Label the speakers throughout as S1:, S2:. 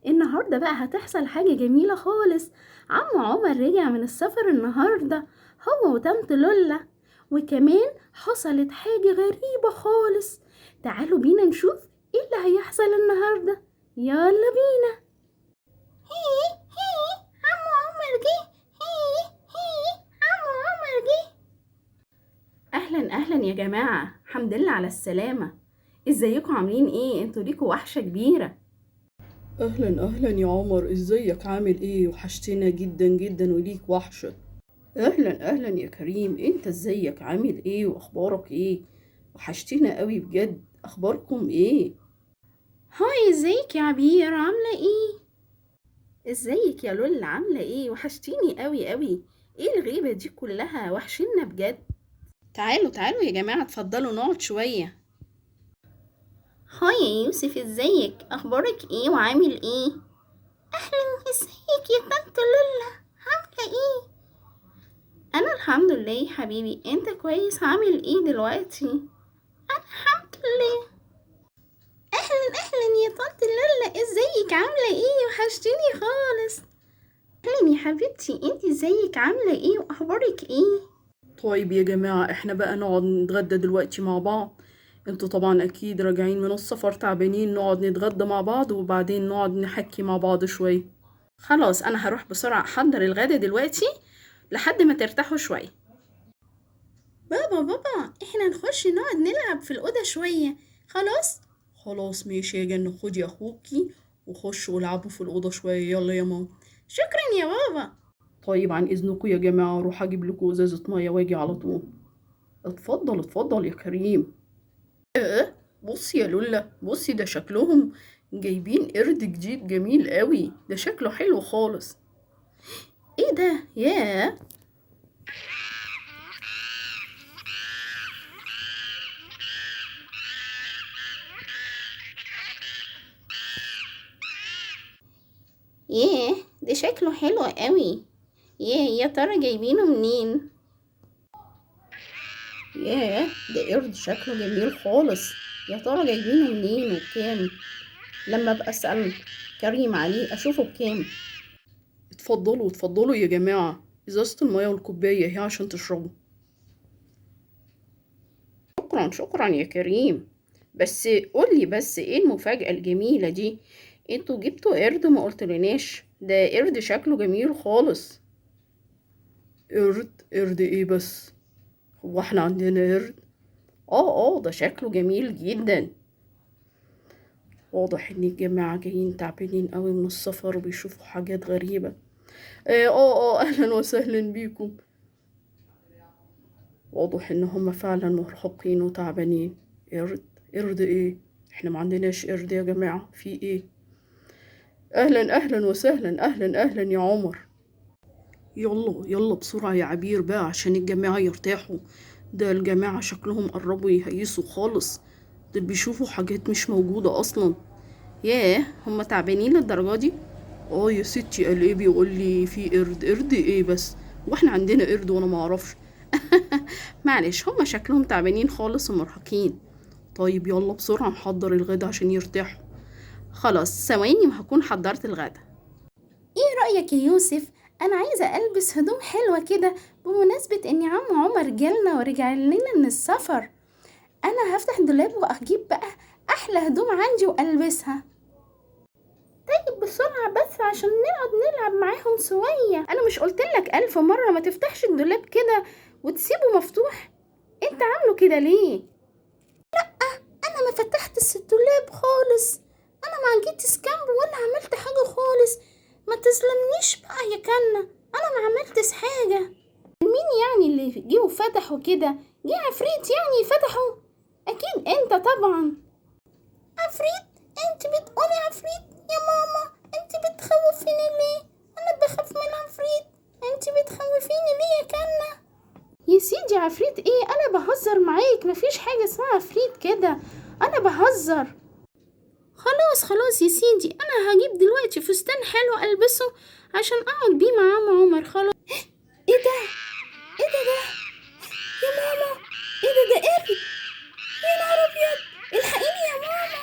S1: النهاردة بقى هتحصل حاجة جميلة خالص. عم عمر رجع من السفر النهاردة، هو وتمت لولا. وكمان حصلت حاجة غريبة خالص. تعالوا بينا نشوف ايه اللي هيحصل النهاردة. يلا بينا. عم عمر جه. عم عمر جه. اهلا اهلا يا جماعة، الحمد لله على السلامة. ازيكم عاملين ايه؟ انتوا ليكوا وحشة كبيرة.
S2: اهلا اهلا يا عمر، ازيك؟ عامل ايه؟ وحشتنا جدا جدا وليك وحشة. اهلا اهلا يا كريم، انت ازيك؟ عامل ايه واخبارك ايه؟ وحشتنا قوي بجد، اخباركم ايه؟
S1: هاي، ازيك يا عبير؟ عاملة ايه؟ ازيك يا لول؟ عاملة ايه؟ وحشتيني قوي قوي. ايه الغيبة دي كلها؟ وحشنا بجد. تعالوا تعالوا يا جماعة، اتفضلوا نقعد شوية. هاي يا يوسف، ازيك؟ اخبارك ايه وعامل ايه؟ اهلا، ازيك يا طنط لولا؟ عاملة ايه؟ انا الحمد لله يا حبيبي. انت كويس؟ عامل ايه دلوقتي؟ انا الحمد لله. اهلا اهلا يا طنط لولا، ازيك؟ عاملة ايه؟ وحشتيني خالص. اهلا يا حبيبتي، انت ازيك؟ عاملة ايه واخبارك ايه؟
S2: طيب يا جماعة، احنا بقى نقعد نتغدى دلوقتي مع بعض. انتوا طبعا اكيد راجعين من السفر تعبانين، نقعد نتغدى مع بعض وبعدين نقعد نحكي مع بعض شوية.
S1: خلاص، انا هروح بسرعة احضر الغدا دلوقتي لحد ما ترتاحوا شوية. بابا، احنا نخش نقعد نلعب في الأوضة شوية. خلاص.
S2: خلاص ماشي يا جنة، خدي اخوكي وخشوا والعبوا في الأوضة شوية، يلا يا ماما.
S1: شكرا يا بابا.
S2: طيب عن إذنكم يا جماعة، أروح أجيب لكم إزازة مية وأجي على طول. اتفضل اتفضل يا كريم. بصي يا لولا، بصي ده شكلهم جايبين قرد جديد جميل قوي، ده شكله حلو خالص.
S1: ايه ده؟ ياه. ياه، ده شكله حلو قوي. يا ترى جايبينه منين؟ ياه، ده قرد شكله جميل خالص. يا ترى جايبينه منين وبكام؟ لما ابقى اسأل كريم عليه اشوفه بكام.
S2: اتفضلوا اتفضلوا يا جماعة، إزازة المية والكوباية اهي عشان تشربوا.
S1: شكرا شكرا يا كريم. بس قولي، بس ايه المفاجأة الجميلة دي؟ انتوا جبتوا قرد ما قلتلناش؟ ده قرد شكله جميل خالص.
S2: قرد ايه بس؟ هو احنا عندنا قرد؟
S1: اه ده شكله جميل جدا.
S2: واضح ان الجماعة جايين تعبانين قوي من السفر وبيشوفوا حاجات غريبة. اهلا وسهلا بيكم. واضح ان هم فعلا مرهقين وتعبانين. قرد؟ قرد ايه؟ احنا ما عندناش قرد يا جماعة، في ايه؟ اهلا اهلا وسهلا، اهلا اهلا يا عمر. يلا يلا بسرعة يا عبير بقى عشان الجماعة يرتاحوا. ده الجماعة شكلهم قربوا يهيسوا خالص، ده بيشوفوا حاجات مش موجودة اصلا.
S1: ياه، هما تعبانين للدرجة دي؟
S2: اه يا ستي، قال ايه؟ بيقول لي في قرد. قرد ايه بس؟ واحنا عندنا قرد وانا ما اعرفش.
S1: معلش، هما شكلهم تعبانين خالص ومرهقين.
S2: طيب يلا بسرعة نحضر الغدا عشان يرتاحوا.
S1: خلاص، ثواني وهكون حضرت الغدا. ايه رأيك يا يوسف؟ انا عايزة البس هدوم حلوة كده بمناسبة ان عم عمر جالنا ورجع لنا من السفر. انا هفتح الدولاب واجيب بقى احلى هدوم عندي والبسها. طيب بسرعة بس عشان نقعد نلعب معاهم شوية. انا مش قلتلك 1000 مرة ما تفتحش الدولاب كده وتسيبه مفتوح؟ انت عامله كده ليه؟ انا ما فتحتش الدولاب خالص. انا ما جيتش جنبه ولا عملت حاجة خالص. ما تظلمنيش بقى يا كنا، انا ما عملتش حاجة. مين يعني اللي جه وفتحه كده؟ جه عفريت يعني فتحه؟ اكيد انت طبعا. عفريت؟ انت بتقولي عفريت يا ماما؟ انت بتخوفيني ليه؟ انا بخاف من عفريت. انت بتخوفيني ليه يا كنا؟ يا سيدي، عفريت ايه؟ انا بهزر معاك، مفيش حاجة اسمها عفريت كده. انا بهزر. خلاص خلاص يا سيدي، انا هجيب دلوقتي فستان حلو البسه عشان اقعد بيه مع عم عمر. خلاص. ايه ده؟ ايه ده؟ يا ماما، ايه ده قرد! يا نهار ابيض! الحقيني يا ماما!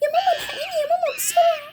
S1: يا ماما الحقيني يا ماما بسرعة!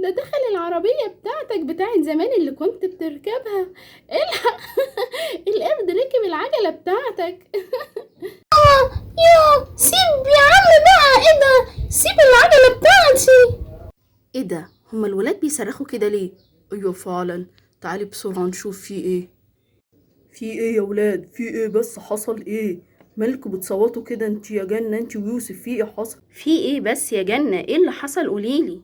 S1: ده دخل العربية بتاعتك بتاعت زمان اللي كنت بتركبها. الحق القرد ركب العجلة بتاعتك. يا سيب يا عم بقى، ايه ده؟ سيب العجلة بتاعتي.
S2: ايه ده؟ هما الولاد بيصرخوا كده ليه؟ ايوه فعلا، تعالي بسرعة نشوف في ايه. في ايه يا ولاد؟ في ايه بس؟ حصل ايه؟ مالكوا بتصوتوا كده انت يا جنة، انت ويوسف؟ في ايه حصل؟
S1: في ايه بس يا جنة؟ ايه اللي حصل؟ قوليلي.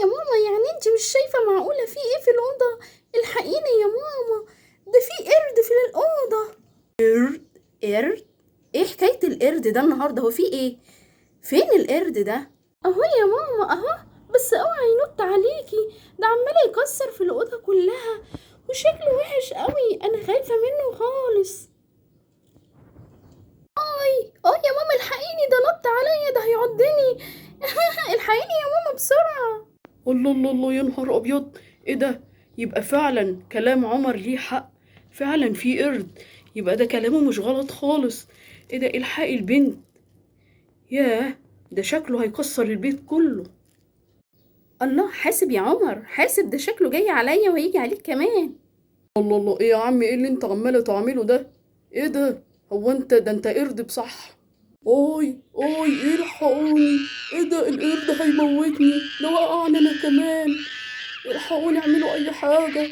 S1: يا ماما يعني انت مش شايفة معقولة في ايه في الأوضة؟ الحقيني يا ماما، ده في قرد في الأوضة. قرد؟ ايه حكاية القرد ده النهاردة؟ هو في ايه؟ فين القرد ده؟ اهو يا ماما اهو، بس اوعى ينط عليكي، ده عمال يكسر في الأوضة كلها وشكله وحش قوي، انا خايفة منه خالص. يا ماما الحقيني، ده نط عليا، ده هيعضني. الحقيني يا ماما بسرعة.
S2: الله الله الله، يا نهار ابيض، ايه ده؟ يبقى فعلا كلام عمر ليه حق، فعلا في قرد، يبقى ده كلامه مش غلط خالص. ايه ده؟ الحقي البنت، ياه، ده شكله هيكسر البيت كله.
S1: الله، حاسب يا عمر حاسب، ده شكله جاي عليا وهيجي عليك كمان.
S2: الله الله، ايه يا عم؟ ايه اللي انت عماله تعمله ده؟ ايه ده؟ هو انت ده انت قرد بصح؟ اوي اوي، ايه، الحقوني، ايه ده؟ القرد هيموتني، ده وقعني انا كمان، الحقوني، اعملوا اي حاجه،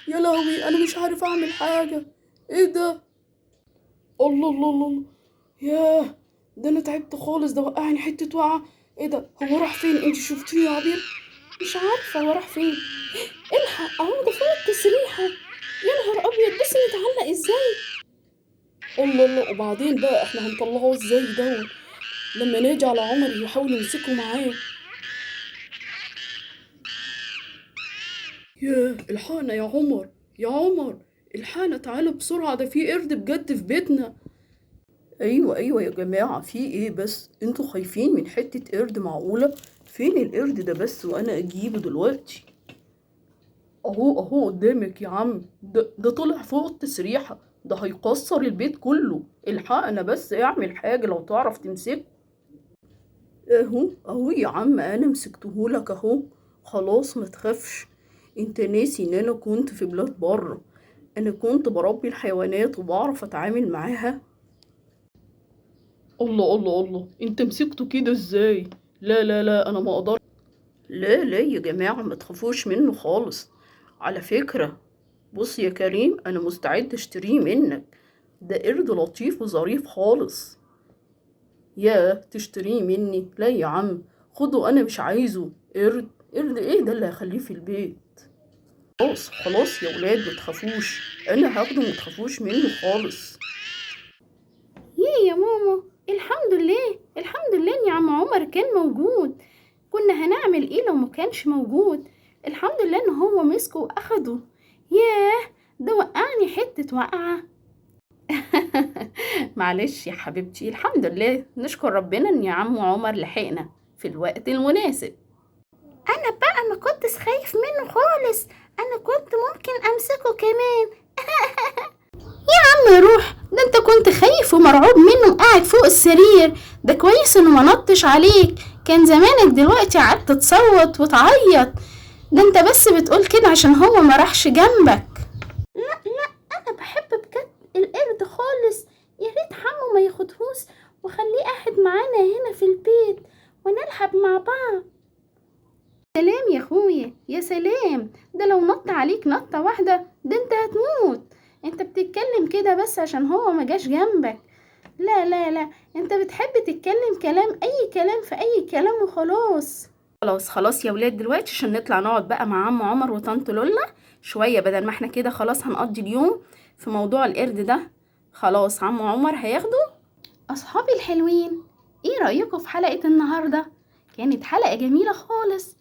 S2: يا لهوي انا مش عارف اعمل حاجه، ايه ده؟ الله الله الله الله. ياه، ده انا تعبت خالص، ده وقعني حته وقعه. ايه ده؟ هو راح فين؟ انت شفتيه يا عبير؟
S1: مش عارفة هو راح فين. الحق اهو، ده فوق التسريحة. يا نهار ابيض، بص متعلق ازاي.
S2: الله الله، وبعدين بقى احنا هنطلعه ازاي دون لما نيجي على عمر يحاول يمسكه معاه؟ ياه، الحقنا يا عمر، يا عمر، الحقنا، تعالى بسرعة، ده في قرد بجد في بيتنا. ايوه ايوه يا جماعة، في ايه بس؟ انتوا خايفين من حتة قرد؟ معقولة؟ فين القرد ده بس وانا اجيبه دلوقتي؟ اهو اهو قدامك يا عم، ده طلع فوق التسريحة، ده هيكسر البيت كله، الحقنا بس، اعمل حاجة لو تعرف تمسكه. اهو اهو يا عم، انا مسكتهولك اهو، خلاص ما تخافش. انت ناسي ان انا كنت في بلاد بره؟ انا كنت بربي الحيوانات وبعرف اتعامل معاها. الله الله الله، انت مسكته كده ازاي؟ لا لا لا، انا ما اقدر. لا لا يا جماعة، ما تخافوش منه خالص. على فكرة، بص يا كريم، انا مستعد اشتريه منك، ده قرد لطيف وظريف خالص. يا تشتريه مني؟ لا يا عم، خده، انا مش عايزه. قرد؟ قرد ايه ده اللي هخليه في البيت؟ خلاص خلاص يا ولاد، ما تخافوش، انا هاخده، ما تخافوش منه خالص.
S1: يا ماما، الحمد لله الحمد لله ان يا عم عمر كان موجود. كنا هنعمل ايه لو ما كانش موجود؟ الحمد لله ان هو مسكه واخده. ياه، ده وقعني حتة وقعة. معلش يا حبيبتي، الحمد لله، نشكر ربنا ان يا عم عمر لحقنا في الوقت المناسب. انا بقى ما كنتش خايف منه خالص، انا كنت ممكن امسكه كمان. يا عم روح، ده انت كنت خايف ومرعوب منه قاعد فوق السرير، ده كويس انه ما نطش عليك، كان زمانك دلوقتي قعدت تصوت وتعيط. ده انت بس بتقول كده عشان هو ما راحش جنبك. لا لا، انا بحب بجد القرد خالص، يا ريت حمو ما ياخدهوش وخليه قاعد معانا هنا في البيت ونلعب مع بعض. سلام يا اخويا، يا سلام، ده لو نط عليك نطة واحدة ده انت هتموت. انت بتتكلم كده بس عشان هو ما جاش جنبك. لا لا لا، انت بتحب تتكلم كلام، اي كلام في اي كلام وخلاص. خلاص خلاص يا ولاد، دلوقتي عشان نطلع نقعد بقى مع عم عمر وطنط لولا شوية، بدل ما احنا كده خلاص هنقضي اليوم في موضوع القرد ده. خلاص عم عمر هياخده. اصحابي الحلوين، ايه رأيكم في حلقة النهاردة؟ كانت حلقة جميلة خالص.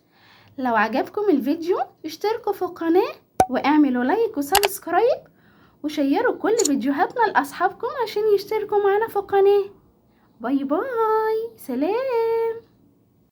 S1: لو عجبكم الفيديو اشتركوا في القناة واعملوا لايك وسبسكرايب وشيروا كل فيديوهاتنا لأصحابكم عشان يشتركوا معنا في القناة. باي باي، سلام.